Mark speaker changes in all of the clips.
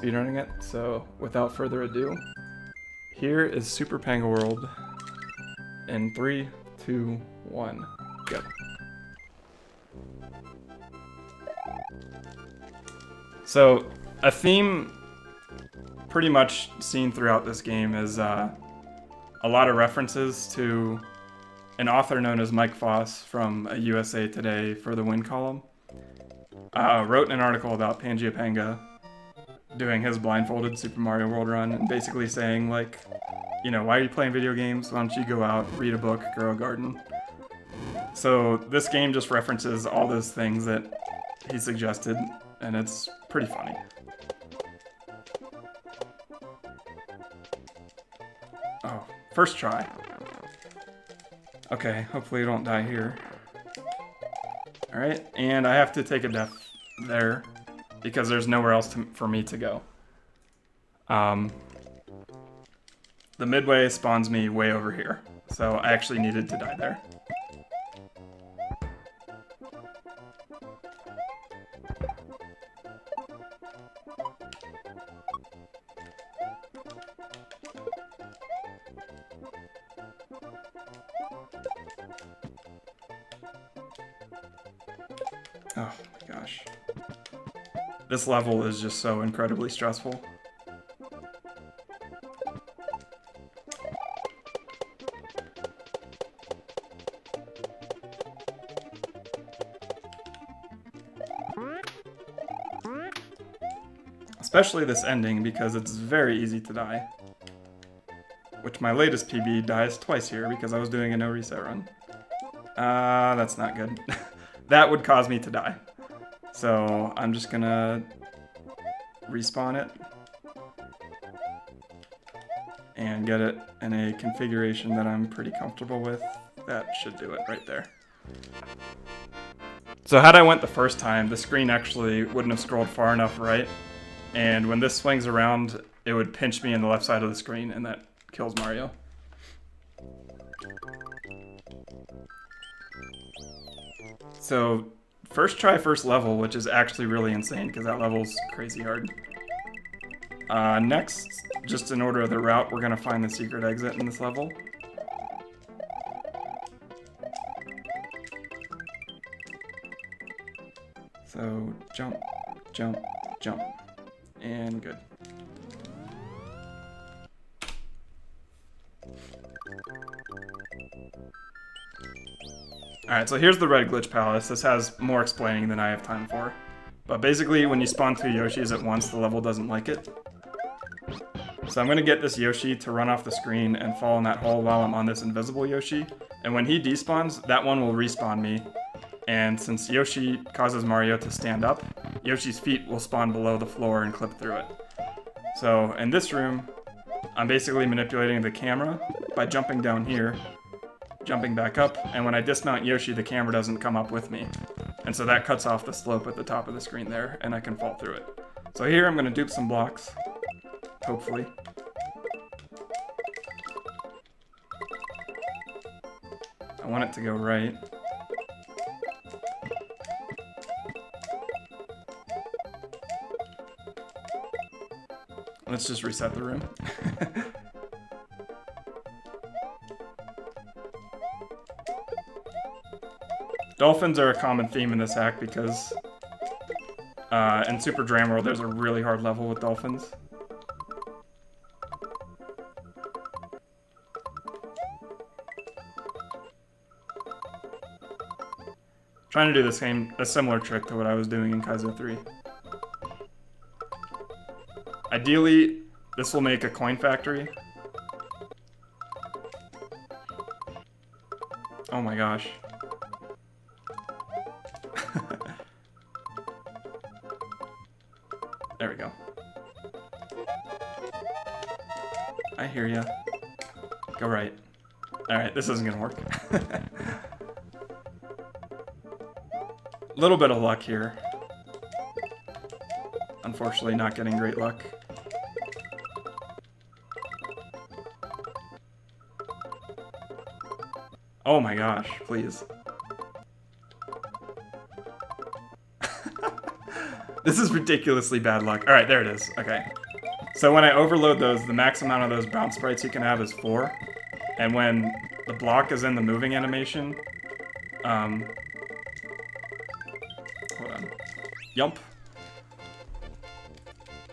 Speaker 1: speedrunning it, so without further ado, here is Super Panga World in 3, 2, 1, go. So, a theme pretty much seen throughout this game is a lot of references to an author known as Mike Foss from a USA Today for the Win column. Wrote an article about Panga doing his blindfolded Super Mario World run and basically saying, like, you know, why are you playing video games? Why don't you go out, read a book, grow a garden? So this game just references all those things that he suggested, and it's pretty funny. Oh, first try. Okay, hopefully you don't die here. Alright, and I have to take a death there because there's nowhere else for me to go. The midway spawns me way over here, so I actually needed to die there. Oh my gosh. This level is just so incredibly stressful. Especially this ending, because it's very easy to die. Which my latest PB dies twice here because I was doing a no reset run. That's not good. That would cause me to die. So I'm just gonna respawn it and get it in a configuration that I'm pretty comfortable with. That should do it right there. So had I went the first time, the screen actually wouldn't have scrolled far enough right, and when this swings around, it would pinch me in the left side of the screen, and that kills Mario. So, first try, first level, which is actually really insane, because that level's crazy hard. Next, just in order of the route, we're going to find the secret exit in this level. So, jump, jump, jump, and good. Alright, so here's the Red Glitch Palace. This has more explaining than I have time for. But basically, when you spawn two Yoshis at once, the level doesn't like it. So I'm going to get this Yoshi to run off the screen and fall in that hole while I'm on this invisible Yoshi. And when he despawns, that one will respawn me. And since Yoshi causes Mario to stand up, Yoshi's feet will spawn below the floor and clip through it. So in this room, I'm basically manipulating the camera by jumping down here, jumping back up, and when I dismount Yoshi, the camera doesn't come up with me. And so that cuts off the slope at the top of the screen there, and I can fall through it. So here I'm going to dupe some blocks, hopefully. I want it to go right. Let's just reset the room. Dolphins are a common theme in this hack because in Super Dram World there's a really hard level with dolphins. Trying to do a similar trick to what I was doing in Kaizo 3. Ideally, this will make a coin factory. Oh my gosh. There we go. I hear ya. Go right. Alright, this isn't gonna work. Little bit of luck here. Unfortunately, not getting great luck. Oh my gosh, please. This is ridiculously bad luck. Alright, there it is. Okay. So when I overload those, the max amount of those bounce sprites you can have is 4. And when the block is in the moving animation, hold on. Yump.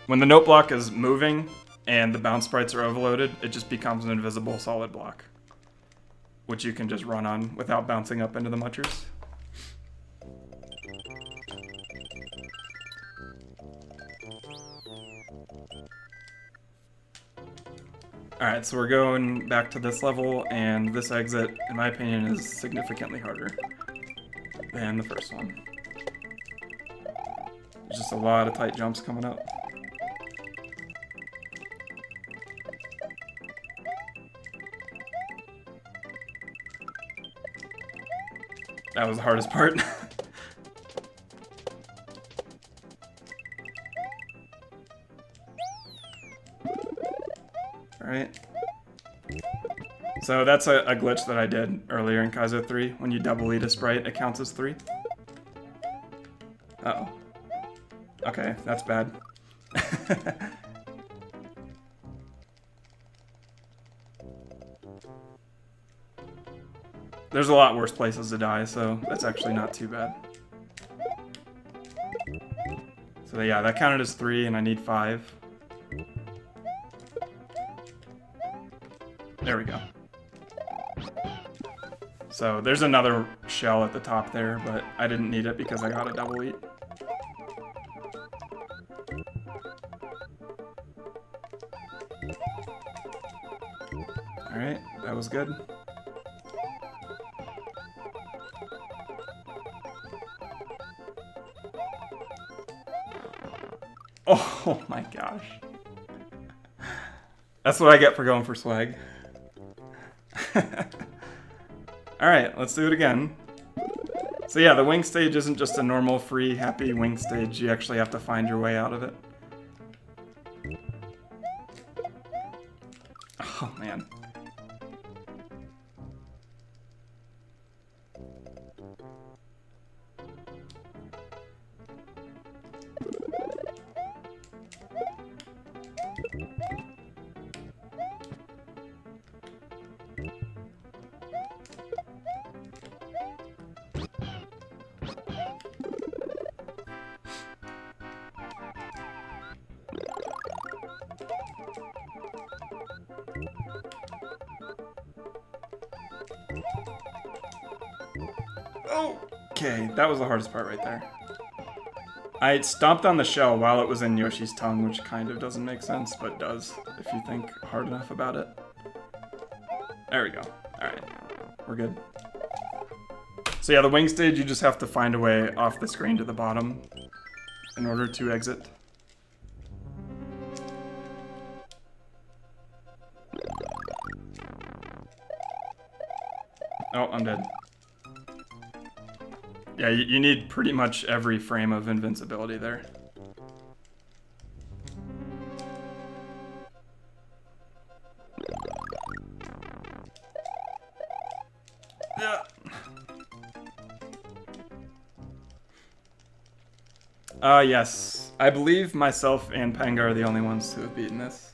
Speaker 1: When the note block is moving and the bounce sprites are overloaded, it just becomes an invisible solid block, which you can just run on without bouncing up into the munchers. Alright, so we're going back to this level, and this exit, in my opinion, is significantly harder than the first one. There's just a lot of tight jumps coming up. That was the hardest part. Alright. So that's a glitch that I did earlier in Kaizo 3. When you double eat a sprite, it counts as 3. Uh-oh. Okay, that's bad. There's a lot worse places to die, so that's actually not too bad. So yeah, that counted as 3, and I need 5. There we go. So there's another shell at the top there, but I didn't need it because I got a double eat. Alright, that was good. Oh my gosh. That's what I get for going for swag. Alright, let's do it again. So yeah, the wing stage isn't just a normal, free, happy wing stage. You actually have to find your way out of it. Oh man. Okay, that was the hardest part right there. I stomped on the shell while it was in Yoshi's tongue, which kind of doesn't make sense, but does if you think hard enough about it. There we go. Alright, we're good. So yeah, the wing stage, you just have to find a way off the screen to the bottom in order to exit. Oh, I'm dead. Yeah, you need pretty much every frame of invincibility there. Yeah. Yes. I believe myself and Panga are the only ones to have beaten this.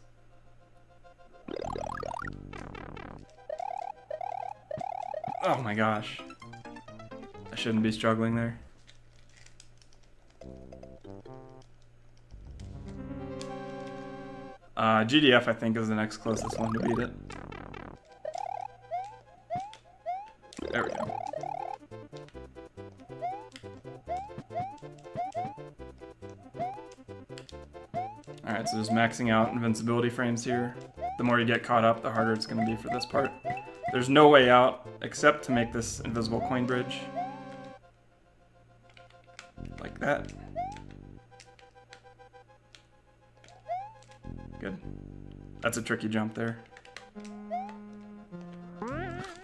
Speaker 1: Oh my gosh. I shouldn't be struggling there. GDF, I think, is the next closest one to beat it. There we go. Alright, so just maxing out invincibility frames here. The more you get caught up, the harder it's going to be for this part. There's no way out except to make this invisible coin bridge. Like that. Good. That's a tricky jump there.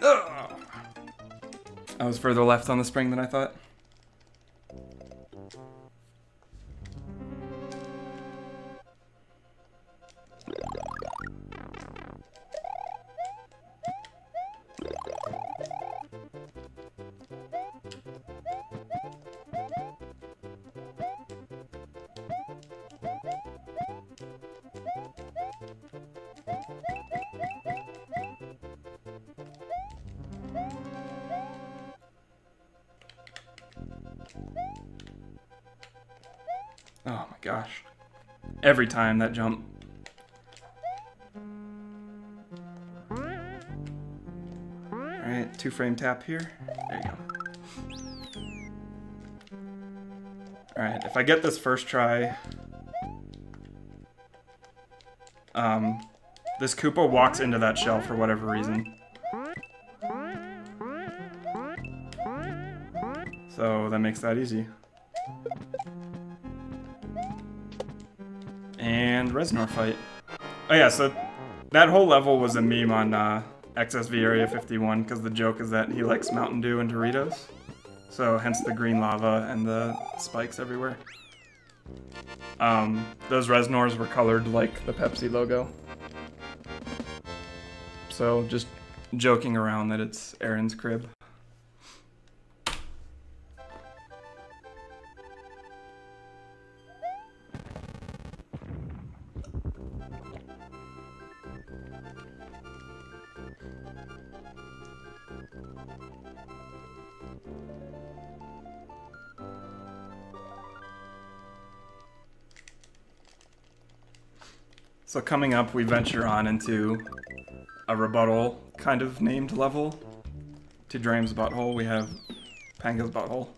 Speaker 1: Ugh! I was further left on the spring than I thought. Oh my gosh. Every time that jump. Alright, 2-frame tap here. There you go. Alright, if I get this first try... this Koopa walks into that shell for whatever reason. So that makes that easy. And Reznor fight. Oh yeah, so that whole level was a meme on XSV Area 51 because the joke is that he likes Mountain Dew and Doritos. So hence the green lava and the spikes everywhere. Those Reznors were colored like the Pepsi logo. So just joking around that it's Aaron's crib. So coming up, we venture on into a rebuttal kind of named level. To Drame's butthole, we have Panga's butthole.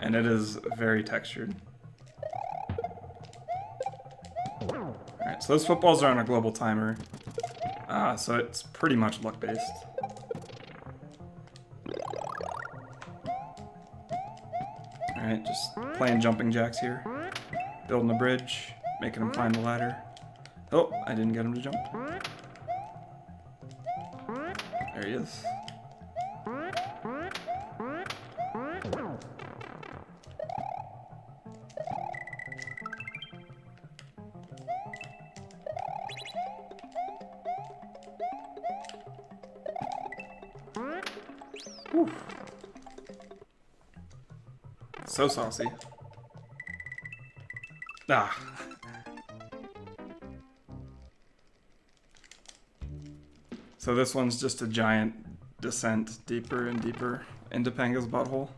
Speaker 1: And it is very textured. Alright, so those footballs are on a global timer. So it's pretty much luck-based. Alright, just playing jumping jacks here. Building a bridge. Making him climb the ladder. Oh, I didn't get him to jump. There he is. Whew. So saucy. Ah. So this one's just a giant descent deeper and deeper into Panga's butthole.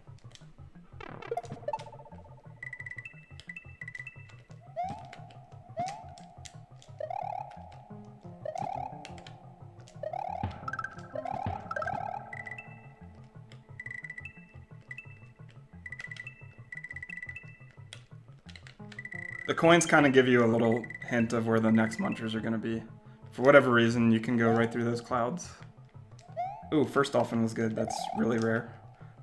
Speaker 1: The coins kind of give you a little hint of where the next munchers are going to be. For whatever reason, you can go right through those clouds. Ooh, first dolphin was good. That's really rare.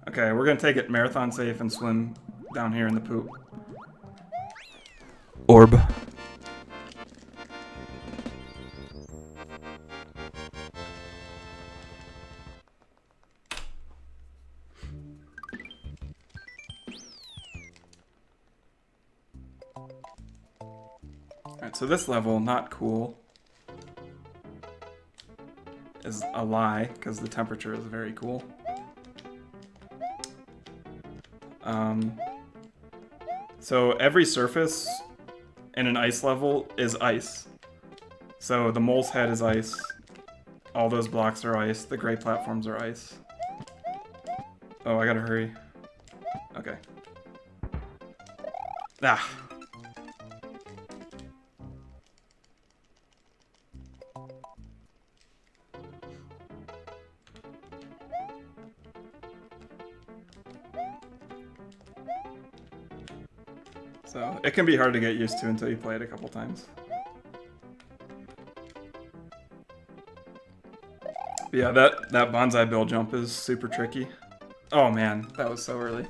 Speaker 1: Okay, we're going to take it marathon safe and swim down here in the poop. Orb. Alright, so this level, not cool. Is a lie, because the temperature is very cool. So every surface in an ice level is ice. So the mole's head is ice. All those blocks are ice. The gray platforms are ice. Oh, I gotta hurry. Okay. Ah. So, it can be hard to get used to until you play it a couple times. But yeah, that bonsai bill jump is super tricky. Oh man, that was so early.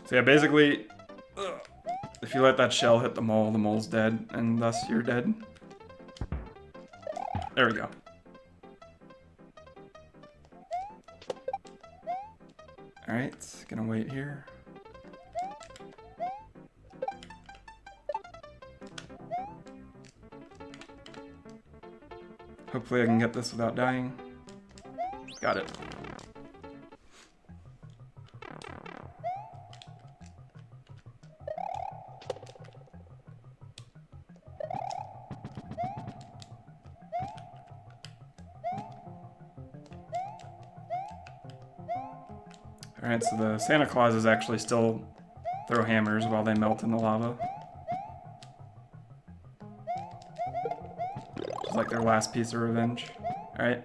Speaker 1: So yeah, basically, if you let that shell hit the mole's dead, and thus you're dead. There we go. Alright, gonna wait here. Hopefully I can get this without dying. Got it. Alright, so the Santa Clauses actually still throw hammers while they melt in the lava. It's like their last piece of revenge. Alright.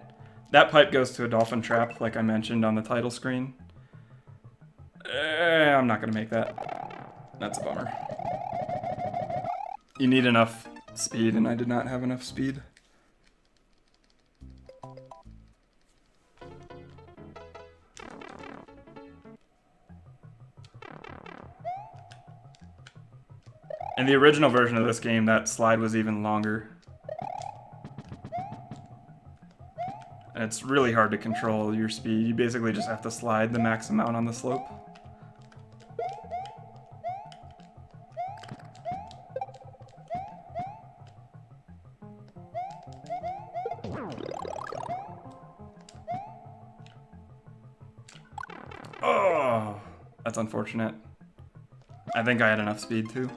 Speaker 1: That pipe goes to a dolphin trap, like I mentioned on the title screen. I'm not gonna make that. That's a bummer. You need enough speed, and I did not have enough speed. In the original version of this game, that slide was even longer. And it's really hard to control your speed. You basically just have to slide the max amount on the slope. Oh, that's unfortunate. I think I had enough speed too.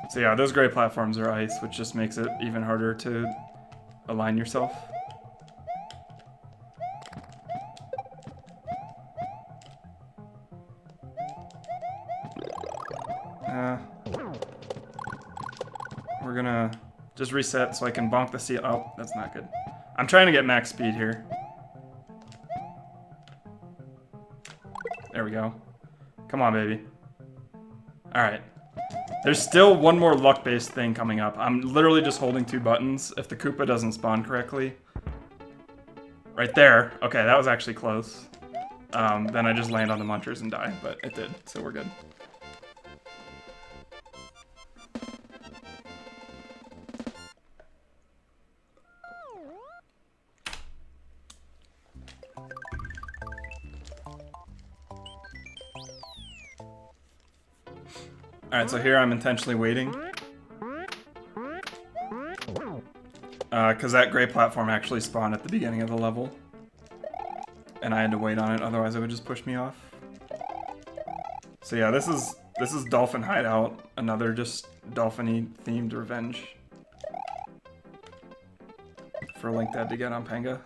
Speaker 1: So yeah, those gray platforms are ice, which just makes it even harder to align yourself. We're gonna just reset so I can bonk the seal. Oh, that's not good. I'm trying to get max speed here. There we go. Come on, baby. Alright. There's still one more luck-based thing coming up. I'm literally just holding 2 buttons. If the Koopa doesn't spawn correctly. Right there. Okay, that was actually close. Then I just land on the munchers and die, but it did, so we're good. Alright, so here I'm intentionally waiting. Because that gray platform actually spawned at the beginning of the level. And I had to wait on it, otherwise it would just push me off. So yeah, this is Dolphin Hideout, another just dolphin-y themed revenge. For Link Dead to get on Panga.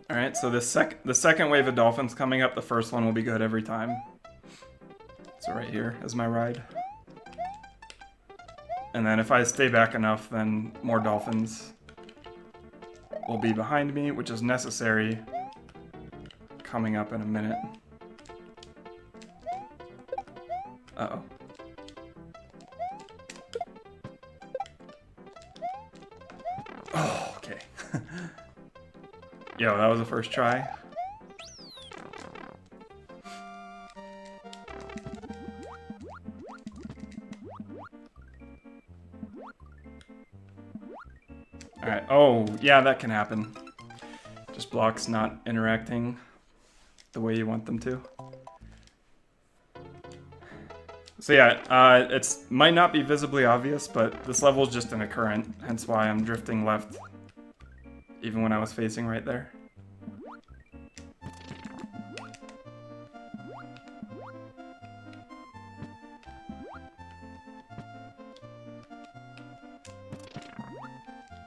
Speaker 1: Alright, so the second wave of dolphins coming up, the first one will be good every time. So right here is my ride. And then if I stay back enough, then more dolphins will be behind me, which is necessary coming up in a minute. Uh-oh. Oh, okay. Yo, that was the first try. Alright, oh, yeah, that can happen. Just blocks not interacting the way you want them to. So yeah, it might not be visibly obvious, but this level is just in a current, hence why I'm drifting left. Even when I was facing right there.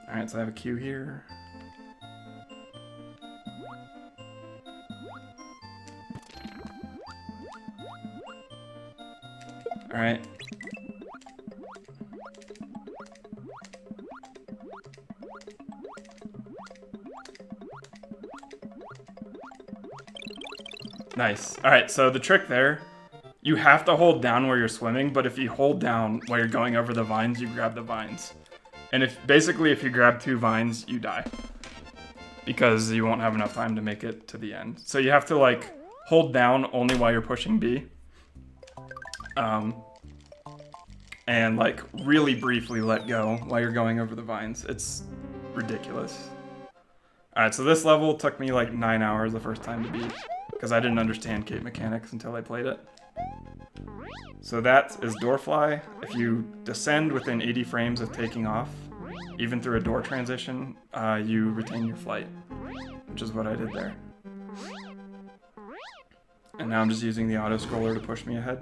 Speaker 1: Alright, so I have a queue here. Alright. Nice. Alright, so the trick there, you have to hold down where you're swimming, but if you hold down while you're going over the vines, you grab the vines. And if you grab 2 vines, you die. Because you won't have enough time to make it to the end. So you have to, like, hold down only while you're pushing B. and like really briefly let go while you're going over the vines. It's ridiculous. Alright, so this level took me like 9 hours the first time to beat, because I didn't understand gate mechanics until I played it. So that is door fly. If you descend within 80 frames of taking off, even through a door transition, you retain your flight, which is what I did there. And now I'm just using the auto scroller to push me ahead.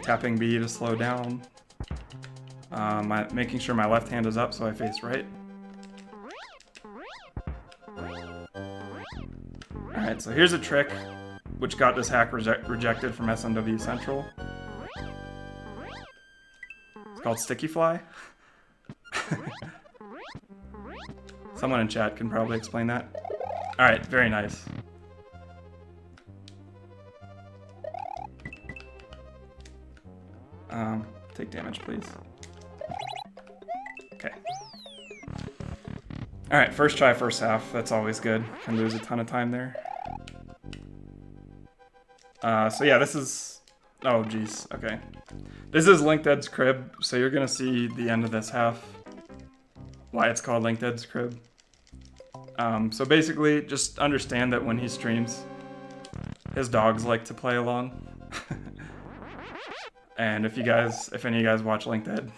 Speaker 1: Tapping B to slow down. Making sure my left hand is up so I face right. Alright, so here's a trick which got this hack rejected from SNW Central. It's called Sticky Fly. Someone in chat can probably explain that. Alright, very nice. Take damage, please. Okay. Alright, first try, first half. That's always good. Can lose a ton of time there. So yeah, this is... Oh, jeez. Okay. This is Linked Ed's crib, so you're gonna see the end of this half. Why it's called Linked Ed's crib. So basically, just understand that when he streams, his dogs like to play along. And if any of you guys watch Linked Ed,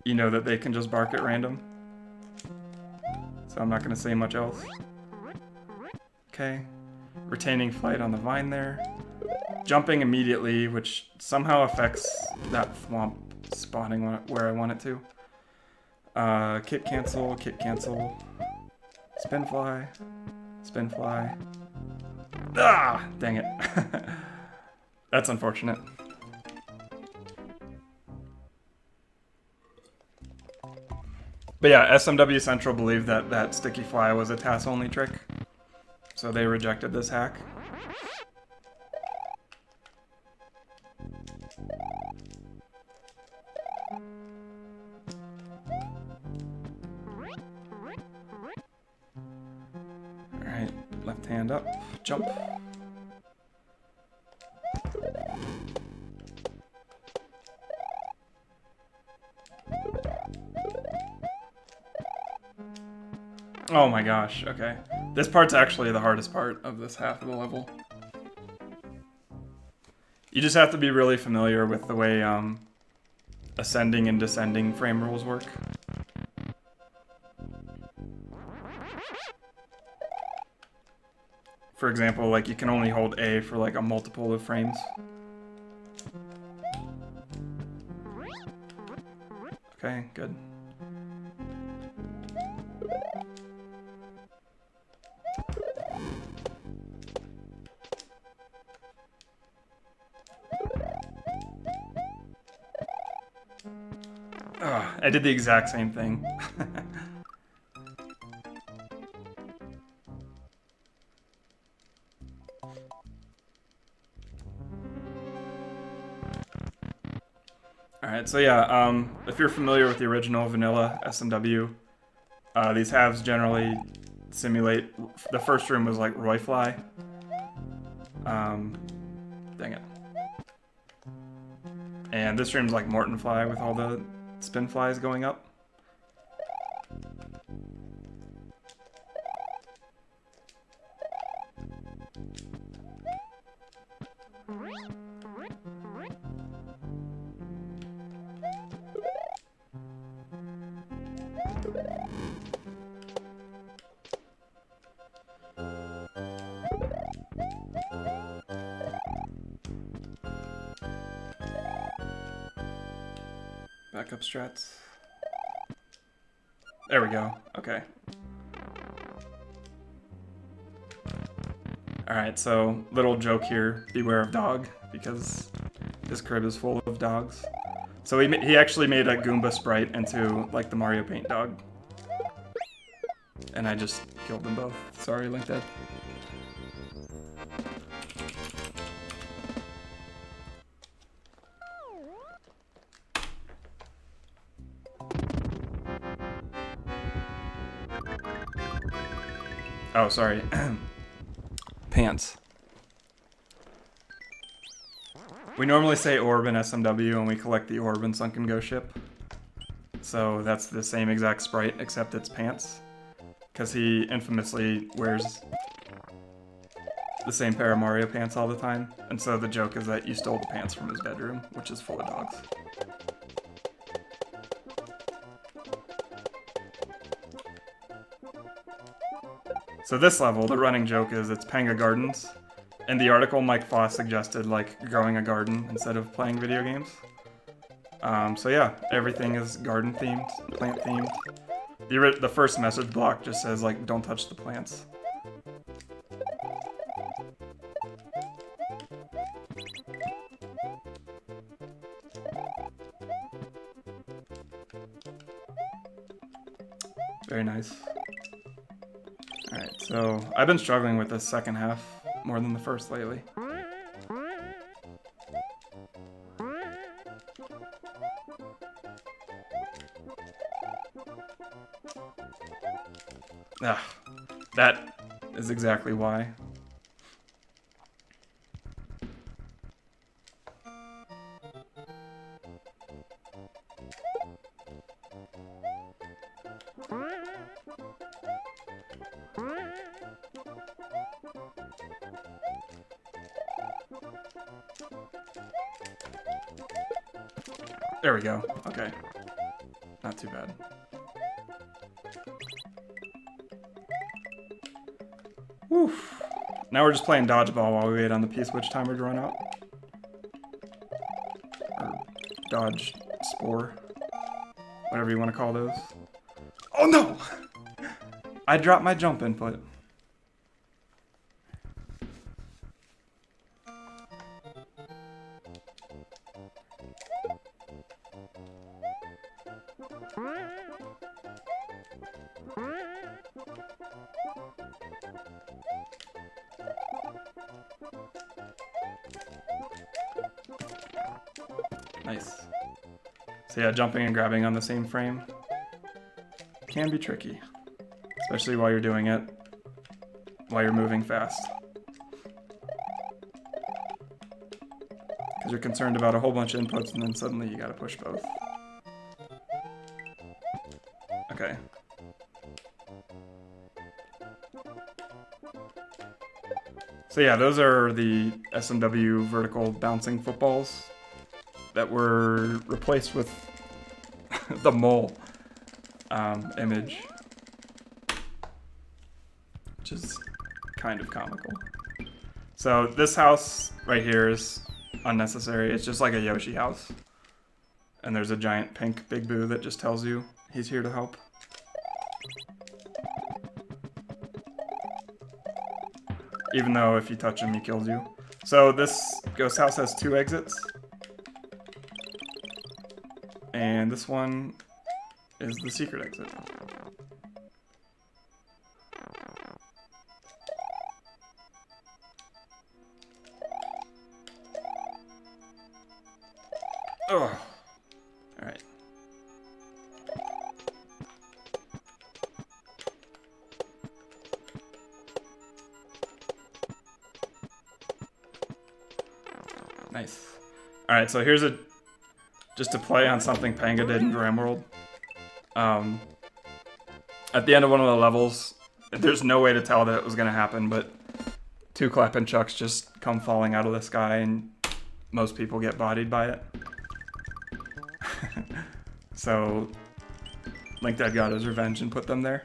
Speaker 1: you know that they can just bark at random. So I'm not gonna say much else. Okay. Retaining flight on the vine there. Jumping immediately, which somehow affects that thwomp spawning where I want it to. Kit cancel, spin fly, spin fly. Ah, dang it. That's unfortunate. But yeah, SMW Central believed that that sticky fly was a TAS-only trick, so they rejected this hack. Alright, left hand up, jump. Oh my gosh, okay. This part's actually the hardest part of this half of the level. You just have to be really familiar with the way ascending and descending frame rules work. For example, like you can only hold A for like a multiple of frames. Okay, good. I did the exact same thing. Alright, so yeah, if you're familiar with the original vanilla SMW, these halves generally simulate... The first room was like Roy Fly. Dang it. And this room's like Morton Fly with all the spin flies going up. Backup strats. There we go. Okay. Alright, so little joke here. Beware of dog, because this crib is full of dogs. So he actually made a Goomba sprite into like the Mario Paint dog. And I just killed them both. Sorry, Linked Ed. Oh, sorry. Pants. We normally say orb in SMW when we collect the orb in Sunken Ghost Ship. So that's the same exact sprite, except it's pants. Because he infamously wears the same pair of Mario pants all the time. And so the joke is that you stole the pants from his bedroom, which is full of dogs. So this level, the running joke is it's Panga Gardens. In the article, Mike Foss suggested like growing a garden instead of playing video games. So yeah, everything is garden themed, plant themed. The first message block just says like, don't touch the plants. Very nice. Alright, so I've been struggling with the second half more than the first lately. Ah, that is exactly why. There we go. Okay. Not too bad. Whew. Now we're just playing dodgeball while we wait on the P-switch timer to run out. Or dodge spore. Whatever you want to call those. Oh no! I dropped my jump input. Nice. So yeah, jumping and grabbing on the same frame can be tricky. Especially while you're doing it, while you're moving fast. Because you're concerned about a whole bunch of inputs and then suddenly you gotta push both. Okay. So yeah, those are the SMW vertical bouncing footballs that were replaced with the mole image, which is kind of comical. So this house right here is unnecessary. It's just like a Yoshi house. And there's a giant pink Big Boo that just tells you he's here to help. Even though if you touch him, he kills you. So this ghost house has 2 exits. And this one is the secret exit. Oh, all right. Nice. All right, so here's just to play on something Panga did in Dram World. At the end of one of the levels, there's no way to tell that it was gonna happen, but 2 clapping chucks just come falling out of the sky and most people get bodied by it. So Link Dad got his revenge and put them there.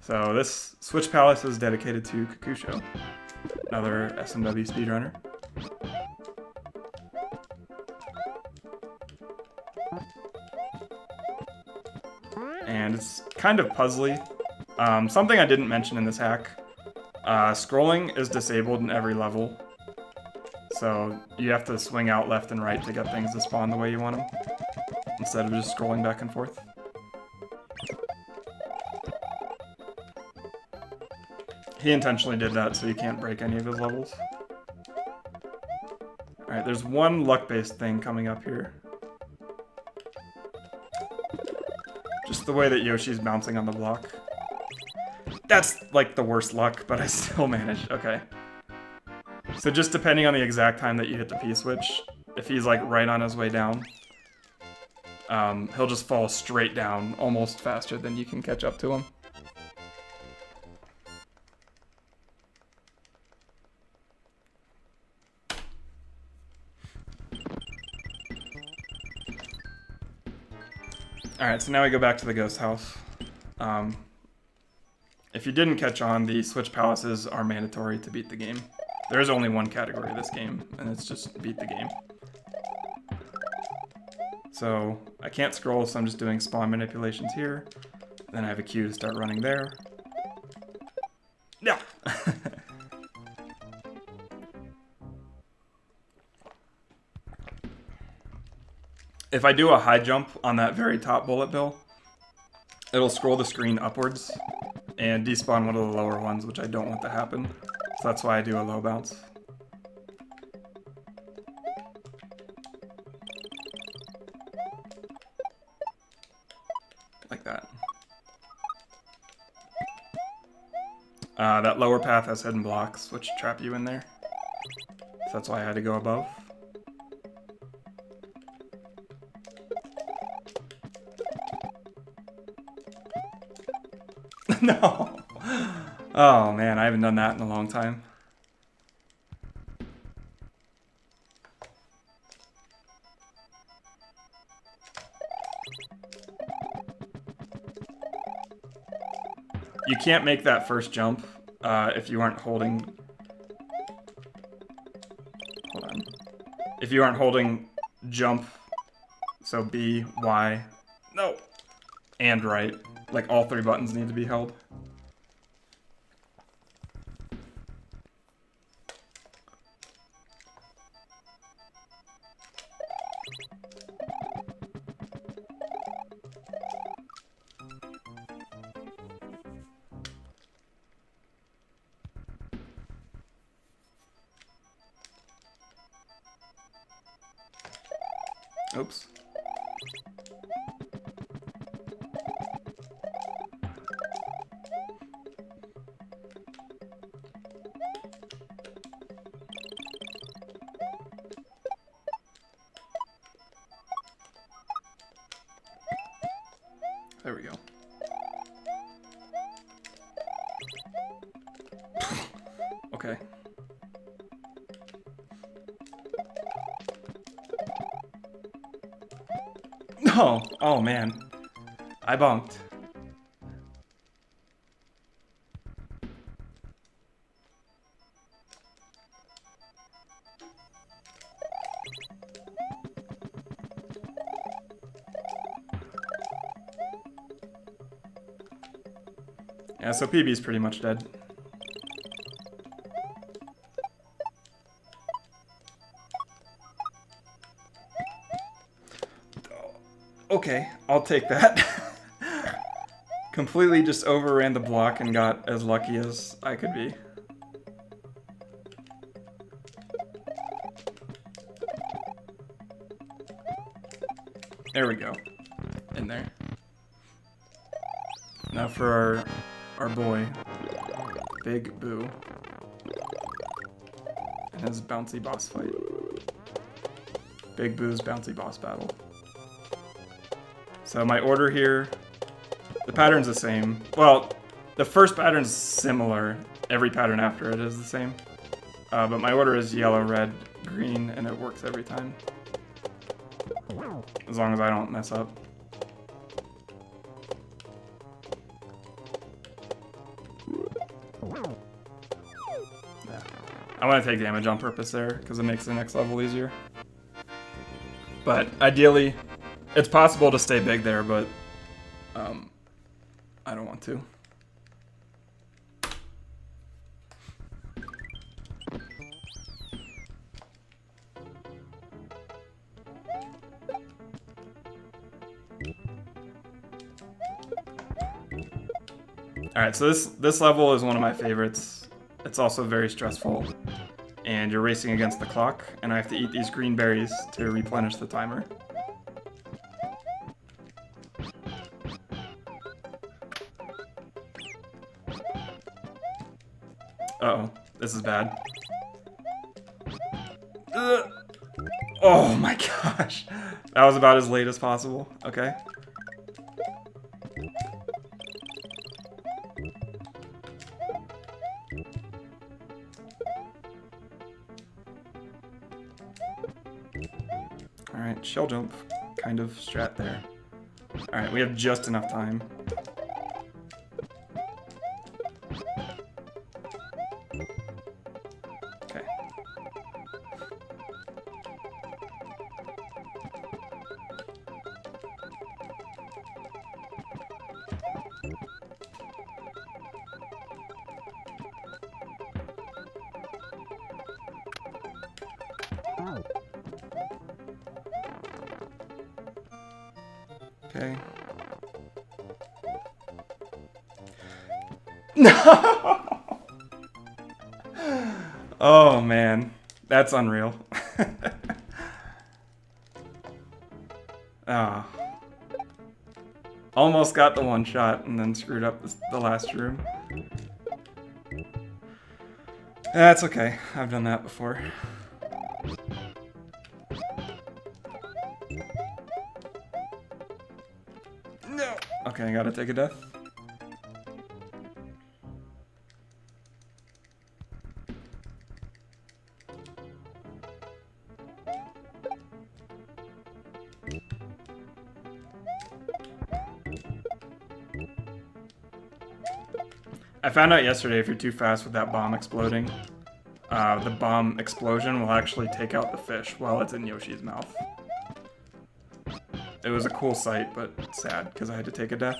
Speaker 1: So this Switch Palace is dedicated to Kakusho, another SMW speedrunner. And it's kind of puzzly. Something I didn't mention in this hack, scrolling is disabled in every level. So you have to swing out left and right to get things to spawn the way you want them, instead of just scrolling back and forth. He intentionally did that so you can't break any of his levels. Alright, there's one luck-based thing coming up here. Just the way that Yoshi's bouncing on the block. That's, like, the worst luck, but I still managed. Okay. So just depending on the exact time that you hit the P-switch, if he's, like, right on his way down, he'll just fall straight down almost faster than you can catch up to him. Alright, so now we go back to the ghost house. If you didn't catch on, the Switch Palaces are mandatory to beat the game. There is only one category of this game, and it's just beat the game. So, I can't scroll, so I'm just doing spawn manipulations here. Then I have a queue to start running there. Yeah! If I do a high jump on that very top bullet bill, it'll scroll the screen upwards and despawn one of the lower ones, which I don't want to happen. So that's why I do a low bounce. Like that. That lower path has hidden blocks, which trap you in there. So that's why I had to go above. No! Oh man, I haven't done that in a long time. You can't make that first jump if you aren't holding... Hold on. If you aren't holding jump, so B, Y, no, and right. Like, all three buttons need to be held. Oops. There we go. Okay. No! Oh man. I bumped. Yeah, so PB's pretty much dead. Okay, I'll take that. Completely just overran the block and got as lucky as I could be. There we go. In there. Now for our boy, Big Boo, and his bouncy boss fight. Big Boo's bouncy boss battle. So my order here, the pattern's the same. Well, the first pattern's similar. Every pattern after it is the same. But my order is yellow, red, green, and it works every time. As long as I don't mess up. Yeah. I want to take damage on purpose there, because it makes the next level easier. But ideally, it's possible to stay big there, but I don't want to. Alright, so this level is one of my favorites. It's also very stressful. and you're racing against the clock, and I have to eat these green berries to replenish the timer. Uh-oh, this is bad. Ugh. Oh my gosh. That was about as late as possible. Okay. Alright, shell jump. Kind of strat there. Alright, we have just enough time. Okay. Okay. No! Oh man, that's unreal. Ah. Almost got the one shot and then screwed up the last room. That's okay, I've done that before. No! Okay, I gotta take a death. I found out yesterday if you're too fast with that bomb exploding, the bomb explosion will actually take out the fish while it's in Yoshi's mouth. It was a cool sight, but sad, because I had to take a death.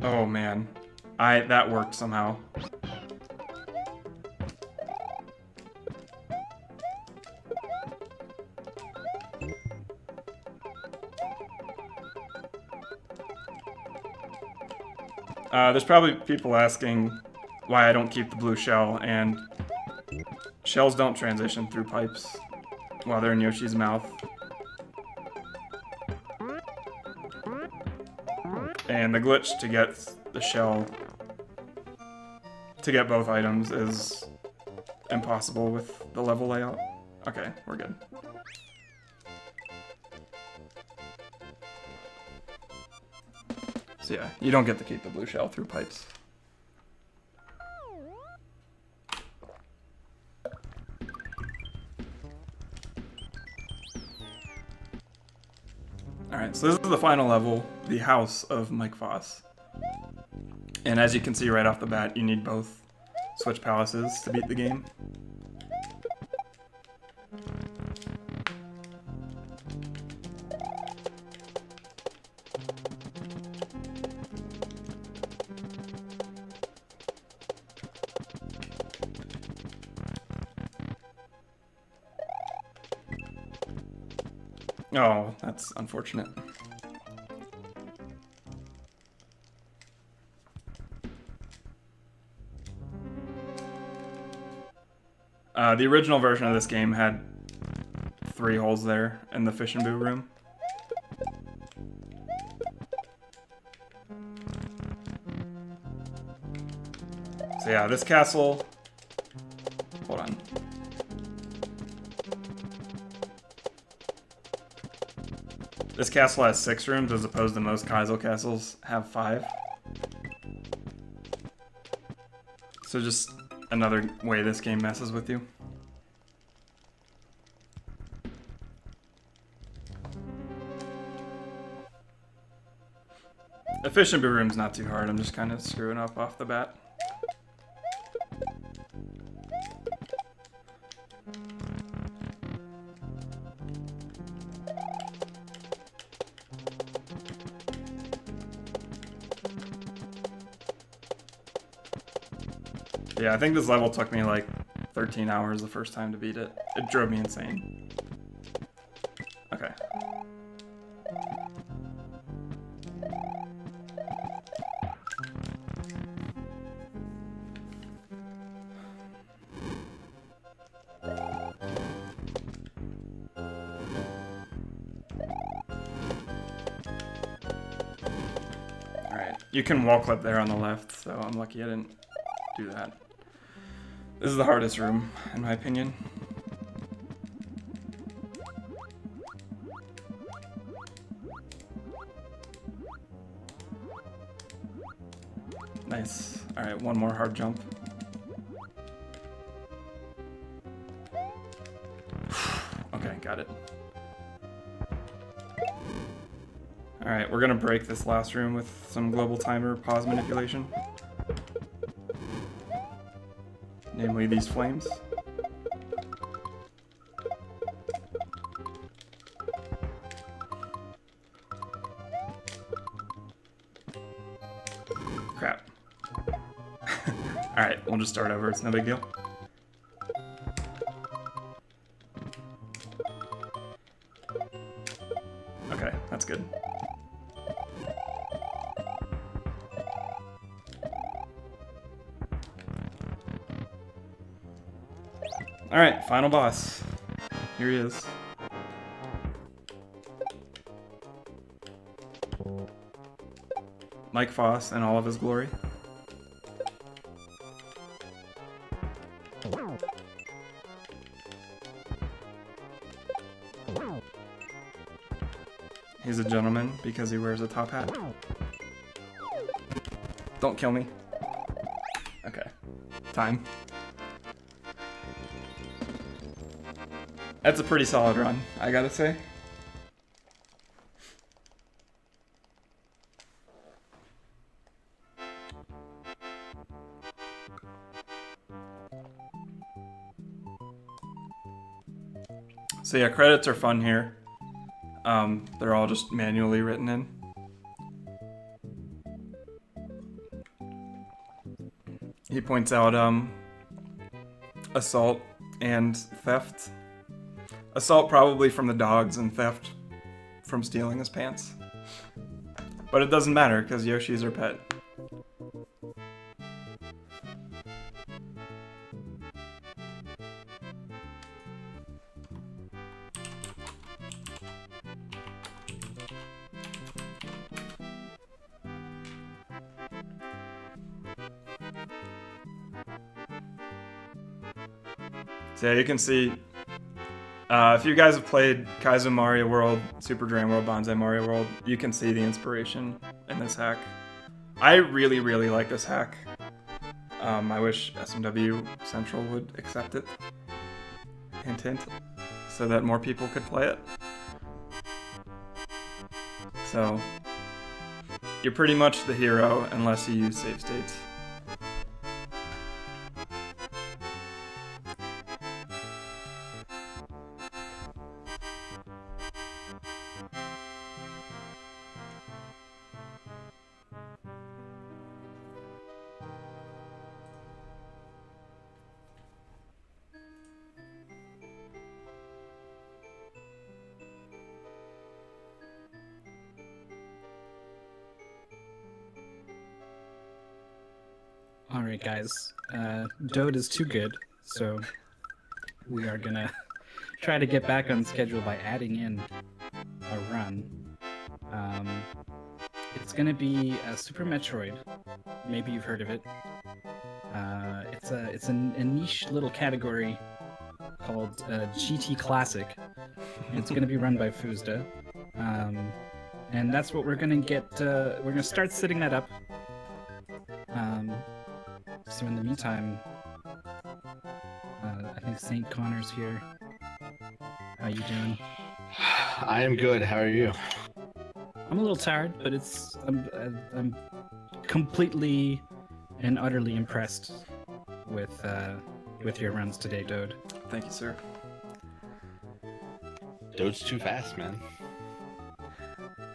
Speaker 1: Oh man, that worked somehow. There's probably people asking why I don't keep the blue shell, and shells don't transition through pipes while they're in Yoshi's mouth. And the glitch to get the shell, to get both items, is impossible with the level layout. Okay, we're good. So yeah, you don't get to keep the blue shell through pipes. Alright, so this is the final level, the house of Mike Foss. And as you can see right off the bat, you need both Switch Palaces to beat the game. Oh, that's unfortunate. The original version of this game had 3 holes there in the Fish and Boo room. So yeah, this castle... Hold on. This castle has 6 rooms as opposed to most Kaizo castles have 5. So just another way this game messes with you. The Fish and Boo room's not too hard, I'm just kind of screwing up off the bat. Yeah, I think this level took me like 13 hours the first time to beat it. It drove me insane. Okay. Alright, you can wall clip there on the left, so I'm lucky I didn't do that. This is the hardest room, in my opinion. Nice. Alright, one more hard jump. Okay, got it. Alright, we're gonna break this last room with some global timer pause manipulation. Namely these flames. Crap. Alright, we'll just start over, it's no big deal. Okay, that's good. Alright, final boss. Here he is. Mike Foss in all of his glory. He's a gentleman because he wears a top hat. Don't kill me. Okay. Time. That's a pretty solid run, I gotta say. So yeah, credits are fun here. They're all just manually written in. He points out assault and theft. Assault probably from the dogs and theft from stealing his pants. But it doesn't matter because Yoshi's her pet. So yeah, you can see, if you guys have played Kaizo Mario World, Super Drain World, Banzai Mario World, you can see the inspiration in this hack. I really, really like this hack. I wish SMW Central would accept it. Hint, hint. So that more people could play it. So, you're pretty much the hero unless you use save states.
Speaker 2: Alright guys, Dode is too good, so we are gonna try to get back on schedule by adding in a run. It's gonna be a Super Metroid. Maybe you've heard of it. It's a niche little category called GT Classic. It's gonna be run by Fuzda. And that's what we're gonna get, we're gonna start setting that up. So in the meantime, I think St. Connor's here. How you doing?
Speaker 3: I am good. How are you?
Speaker 2: I'm a little tired, but I'm completely and utterly impressed with your runs today, Dode.
Speaker 1: Thank you, sir.
Speaker 3: Dode's too fast, man.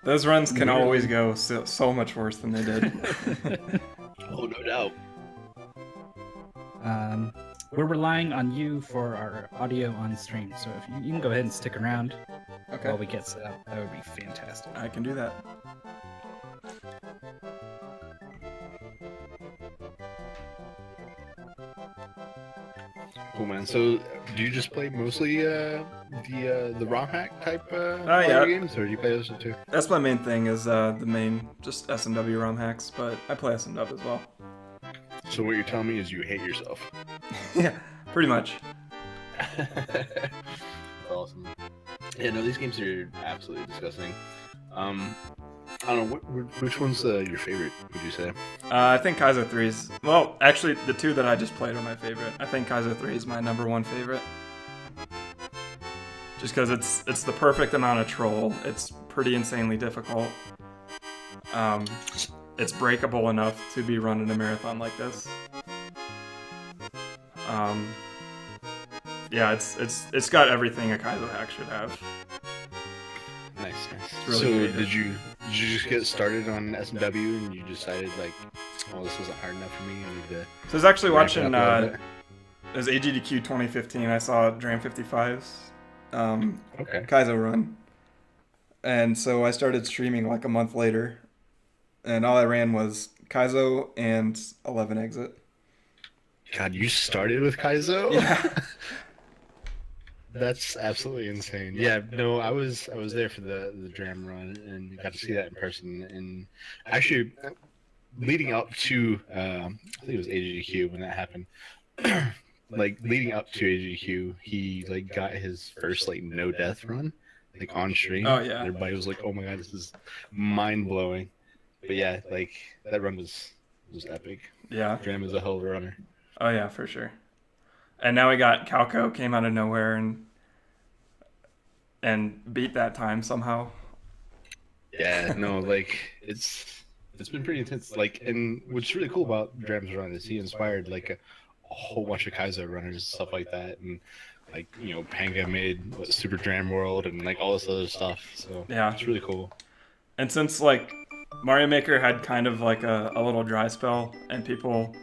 Speaker 1: Those runs can always go so much worse than they did.
Speaker 3: Oh, no doubt.
Speaker 2: We're relying on you for our audio on stream, so if you can go ahead and stick around
Speaker 1: Okay.
Speaker 2: while we get set up, that would be fantastic.
Speaker 1: I can do that.
Speaker 3: Cool, man. So, do you just play mostly the ROM hack type
Speaker 1: yeah.
Speaker 3: video games, or do you play those too?
Speaker 1: That's my main thing is the main just SNW ROM hacks, but I play SNW as well.
Speaker 3: So what you're telling me is you hate yourself.
Speaker 1: Yeah, pretty much.
Speaker 3: That's awesome. Yeah, no, these games are absolutely disgusting. I don't know, which one's your favorite, would you say?
Speaker 1: I think Kaizo 3's... Well, actually, the two that I just played are my favorite. I think Kaizo 3 is my #1 favorite. Just because it's the perfect amount of troll. It's pretty insanely difficult. It's breakable enough to be run in a marathon like this. Yeah, it's got everything a Kaizo hack should have.
Speaker 3: Nice.
Speaker 1: really
Speaker 3: So
Speaker 1: creative.
Speaker 3: did you just get started on SNW and you decided like, oh, this wasn't hard enough for me? I need to
Speaker 1: So I was actually
Speaker 3: ramp it
Speaker 1: watching,
Speaker 3: up a little bit?
Speaker 1: it was AGDQ 2015, I saw Dram 55's
Speaker 3: Okay.
Speaker 1: Kaizo run. And so I started streaming like a month later, and all I ran was Kaizo and 11 Exit.
Speaker 3: God, you started with Kaizo?
Speaker 1: Yeah.
Speaker 3: That's absolutely insane. Yeah, no, I was there for the Dram run and got to see that in person. And actually, leading up to I think it was AGDQ when that happened. Like leading up to AGDQ, he like got his first like no death run, like on stream.
Speaker 1: Oh, yeah.
Speaker 3: Everybody was like, "Oh my god, this is mind blowing." But yeah, like that run was epic.
Speaker 1: Yeah.
Speaker 3: Dram is a hell of a runner.
Speaker 1: Oh yeah, for sure. And now we got Calco came out of nowhere and beat that time somehow.
Speaker 3: Yeah, no, like it's been pretty intense. Like, and what's really cool about Dram's run is he inspired like a whole bunch of Kaizo runners and stuff like that, and like Panga made Super Dram World and like all this other stuff. So
Speaker 1: Yeah.
Speaker 3: it's really cool.
Speaker 1: And since like Mario Maker had kind of like a little dry spell and people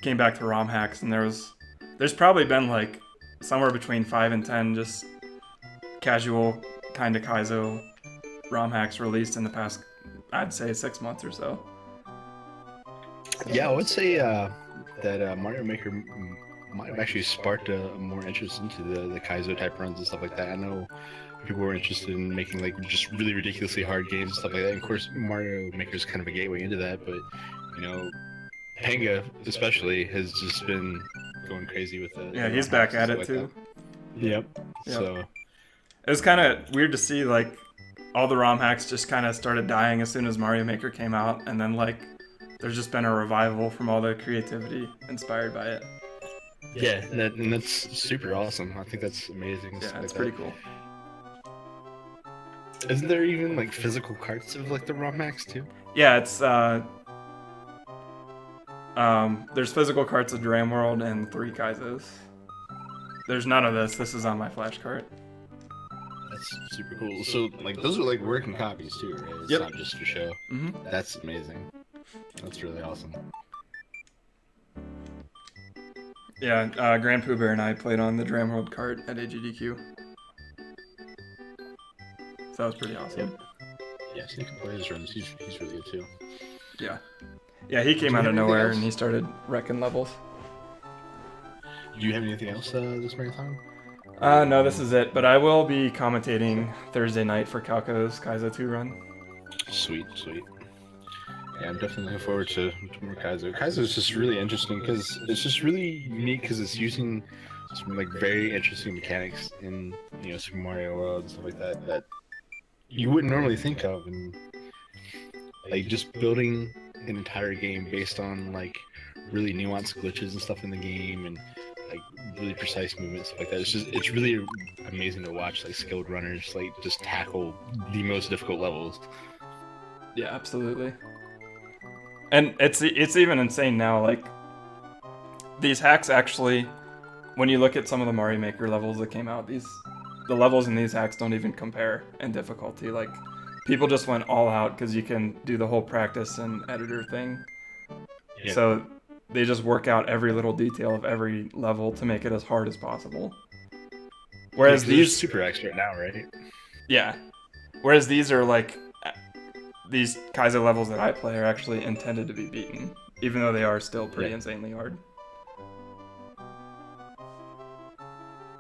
Speaker 1: came back to ROM hacks, and there's probably been like somewhere between 5 and 10 just casual kind of Kaizo ROM hacks released in the past, I'd say 6 months or so.
Speaker 3: Yeah, I would say that Mario Maker might have actually sparked more interest into the Kaizo type runs and stuff like that. I know people were interested in making like just really ridiculously hard games and stuff like that. And of course, Mario Maker is kind of a gateway into that, but Panga especially has just been going crazy with it.
Speaker 1: Yeah, he's back at it too.
Speaker 3: Yep.
Speaker 1: Yep.
Speaker 3: So
Speaker 1: It was kind of weird to see like all the ROM hacks just kind of started dying as soon as Mario Maker came out, and then like there's just been a revival from all the creativity inspired by it.
Speaker 3: yeah, and that's super awesome. I think that's amazing.
Speaker 1: Yeah,
Speaker 3: stuff
Speaker 1: it's
Speaker 3: like
Speaker 1: pretty
Speaker 3: that.
Speaker 1: cool.
Speaker 3: Isn't there even like physical carts of like the ROM hacks too?
Speaker 1: Yeah, it's there's physical carts of Dram World and 3 Kaizos. There's none of this. This is on my flash cart.
Speaker 3: That's super cool. So like those are like working copies too, right? It's
Speaker 1: Yep.
Speaker 3: not just for show.
Speaker 1: hmm
Speaker 3: That's amazing. That's really awesome.
Speaker 1: Yeah, Grand Pooh Bear and I played on the Dram World cart at AGDQ. So that was pretty awesome.
Speaker 3: Yeah, Sneak and Players runs. He's really good too.
Speaker 1: Yeah. Yeah, he came
Speaker 3: you
Speaker 1: out
Speaker 3: have
Speaker 1: of
Speaker 3: anything
Speaker 1: nowhere
Speaker 3: else?
Speaker 1: and he started wrecking levels.
Speaker 3: Do you have anything else this marathon?
Speaker 1: No, this is it, but I will be commentating Thursday night for Calco's Kaizo 2 run.
Speaker 3: Sweet. Yeah, I'm definitely looking forward to more Kaizo. Kaizo is just really interesting because it's just really unique because it's using some like very interesting mechanics in Super Mario World and stuff like that you wouldn't normally think of, and like just building an entire game based on like really nuanced glitches and stuff in the game and like really precise movements stuff like that. It's really amazing to watch like skilled runners like just tackle the most difficult levels.
Speaker 1: Yeah, absolutely. And it's even insane now, like, these hacks actually, when you look at some of the Mario Maker levels that came out, the levels in these hacks don't even compare in difficulty. Like, people just went all out because you can do the whole practice and editor thing.
Speaker 3: Yeah.
Speaker 1: So they just work out every little detail of every level to make it as hard as possible. Whereas these
Speaker 3: super expert now, right?
Speaker 1: Yeah. Whereas these are like these Kaizo levels that I play are actually intended to be beaten, even though they are still pretty insanely hard.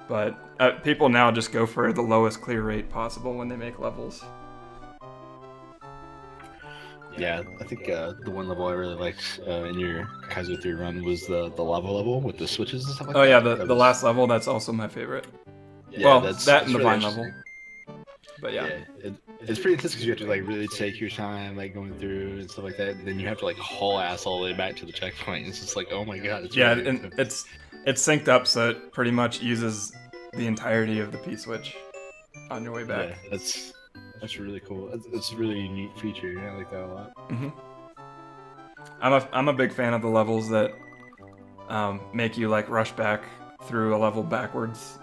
Speaker 1: But people now just go for the lowest clear rate possible when they make levels.
Speaker 3: Yeah, I think the one level I really liked in your Kaizo 3 run was the lava level with the switches and stuff like that.
Speaker 1: Oh yeah, the last level, that's also my favorite.
Speaker 3: Yeah,
Speaker 1: well,
Speaker 3: that's
Speaker 1: and the
Speaker 3: really
Speaker 1: vine level. But
Speaker 3: it's pretty intense because you have to like really take your time, like going through and stuff like that. And then you have to like haul ass all the way back to the checkpoint. It's just like, oh my god. It's really
Speaker 1: and it's synced up, so it pretty much uses the entirety of the P-switch on your way back.
Speaker 3: Yeah, that's really cool. It's a really neat feature. I like that a lot.
Speaker 1: I'm a big fan of the levels that make you like rush back through a level backwards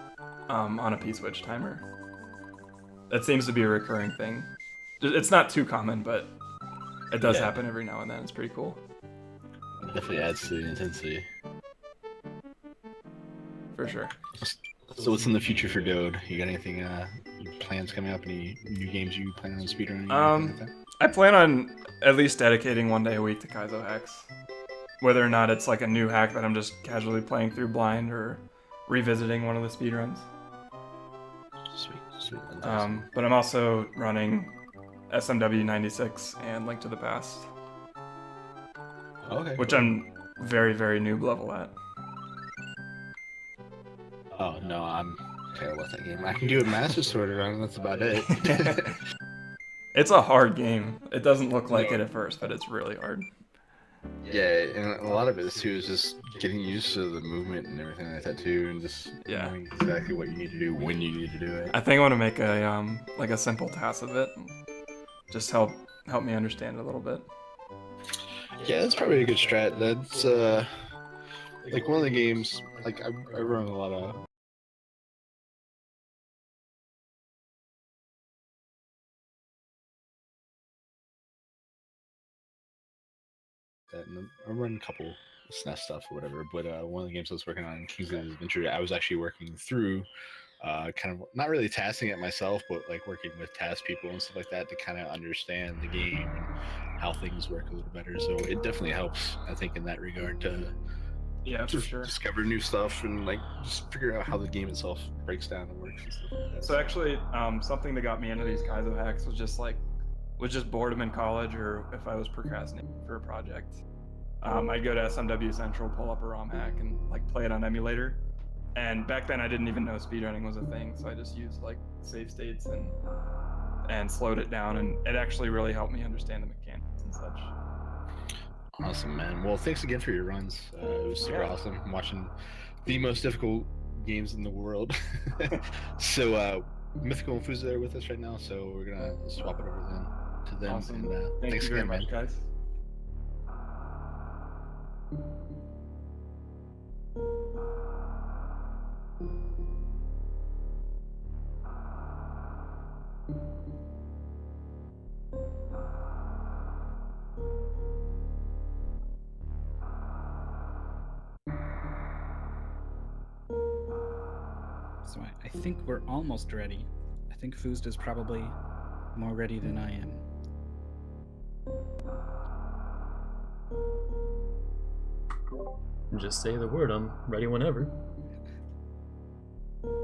Speaker 1: on a P-switch timer. That seems to be a recurring thing. It's not too common, but it does happen every now and then. It's pretty cool.
Speaker 3: It definitely adds to the intensity.
Speaker 1: For sure.
Speaker 3: So what's in the future for Dode? You got anything plans coming up? Any new games you plan on speedrunning? Like
Speaker 1: I plan on at least dedicating one day a week to Kaizo hacks. Whether or not it's like a new hack that I'm just casually playing through blind or revisiting one of the speedruns.
Speaker 3: Sweet.
Speaker 1: But I'm also running SMW 96 and Link to the Past.
Speaker 3: Okay.
Speaker 1: Which I'm very, very noob level at.
Speaker 3: Oh no, I'm terrible at that game. I can do a Master Sword run, that's about it.
Speaker 1: It's a hard game. It doesn't look like it at first, but it's really hard.
Speaker 3: Yeah, and a lot of it too is just getting used to the movement and everything like that too, and just knowing exactly what you need to do when you need to do it.
Speaker 1: I think I want to make a like a simple task of it. Just help me understand it a little bit.
Speaker 3: Yeah, that's probably a good strat. That's like one of the games. Like I run a lot of. And I run a couple SNES stuff or whatever, but one of the games I was working on, King's Adventure, I was actually working through, kind of not really tasking it myself, but like working with task people and stuff like that to kind of understand the game and how things work a little better. So it definitely helps, I think, in that regard to
Speaker 1: for sure
Speaker 3: discover new stuff and like just figure out how the game itself breaks down and works and stuff like that.
Speaker 1: So actually, something that got me into these Kaizo hacks was just boredom in college, or if I was procrastinating for a project. I'd go to SMW Central, pull up a ROM hack, and like play it on emulator. And back then, I didn't even know speedrunning was a thing, so I just used like save states and slowed it down, and it actually really helped me understand the mechanics and such.
Speaker 3: Awesome, man. Well, thanks again for your runs. It was super awesome. I'm watching the most difficult games in the world. So Mythical and Fuza are with us right now, so we're gonna swap it over then to them.
Speaker 1: Awesome.
Speaker 3: And,
Speaker 1: thanks
Speaker 3: again,
Speaker 1: very much, guys.
Speaker 2: So I think we're almost ready. I think Fuzda's probably more ready than I am.
Speaker 4: Just say the word, I'm ready whenever.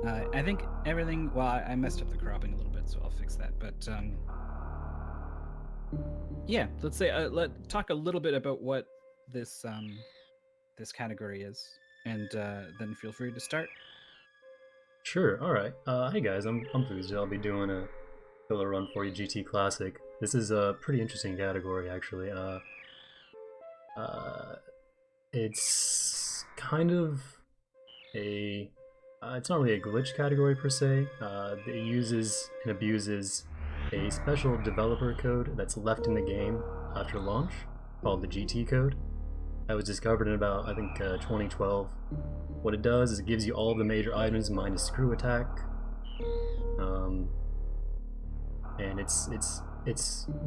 Speaker 2: I think everything, well, I messed up the cropping a little bit, so I'll fix that. But yeah, let's say talk a little bit about what this this category is, and then feel free to start.
Speaker 4: Sure. All right. Hey guys, I'm Fuzda. I'll be doing a filler run for you, GT Classic. This is a pretty interesting category, actually. It's kind of a it's not really a glitch category per se. It uses and abuses a special developer code that's left in the game after launch, called the GT code. That was discovered in about, I think, 2012. What it does is it gives you all the major items minus screw attack, and it's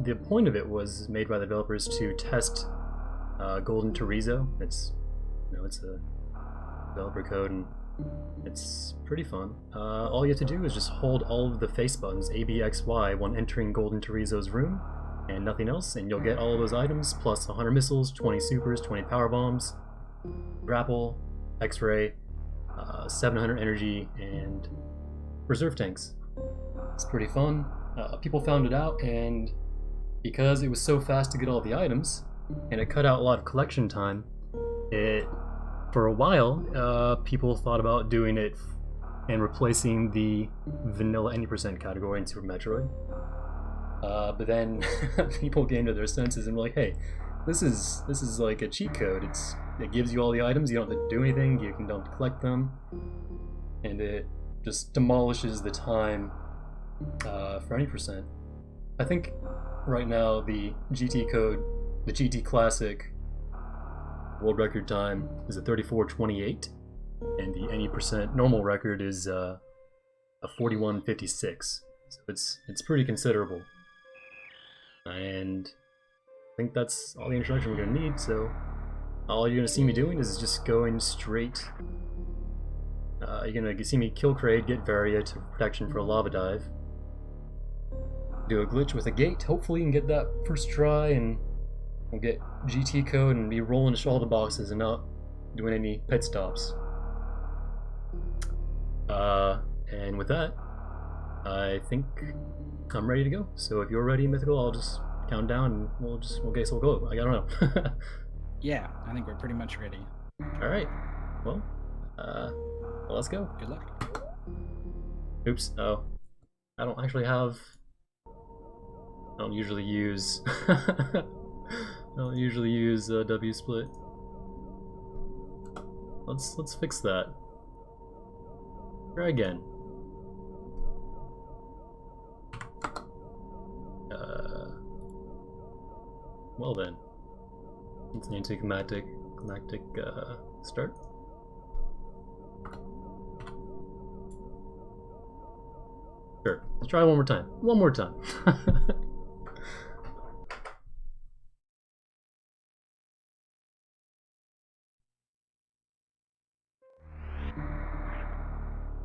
Speaker 4: the point of it was made by the developers to test Golden Chorizo. It's You know, it's a developer code, and it's pretty fun. All you have to do is just hold all of the face buttons, A, B, X, Y, when entering Golden Terizo's room, and nothing else, and you'll get all of those items, plus 100 missiles, 20 supers, 20 power bombs, grapple, X-ray, 700 energy, and reserve tanks. It's pretty fun. People found it out, and because it was so fast to get all the items, and it cut out a lot of collection time, for a while, people thought about doing it and replacing the vanilla any percent category in Super Metroid. But then people came to their senses and were like, hey, this is like a cheat code. It gives you all the items, you don't have to do anything, you don't have to collect them, and it just demolishes the time for any percent. I think right now the GT code, the GT Classic world record time is a 34:28, and the any percent normal record is a 41:56. So it's pretty considerable. And I think that's all the introduction we're gonna need. So all you're gonna see me doing is just going straight. You're gonna see me kill Kraid, get Varia to protection for a lava dive, do a glitch with a gate. Hopefully you can get that first try, and we'll get GT code and be rolling to all the boxes and not doing any pit stops. And with that, I think I'm ready to go. So if you're ready, Mythical, I'll just count down and we'll go. I don't know.
Speaker 2: Yeah, I think we're pretty much ready.
Speaker 4: All right. Well, let's go.
Speaker 2: Good luck.
Speaker 4: Oops. Oh, I don't actually have. I don't usually use. I don't usually use W split. Let's fix that. Try again. Well then, let's name to climactic start. Sure, let's try one more time. One more time.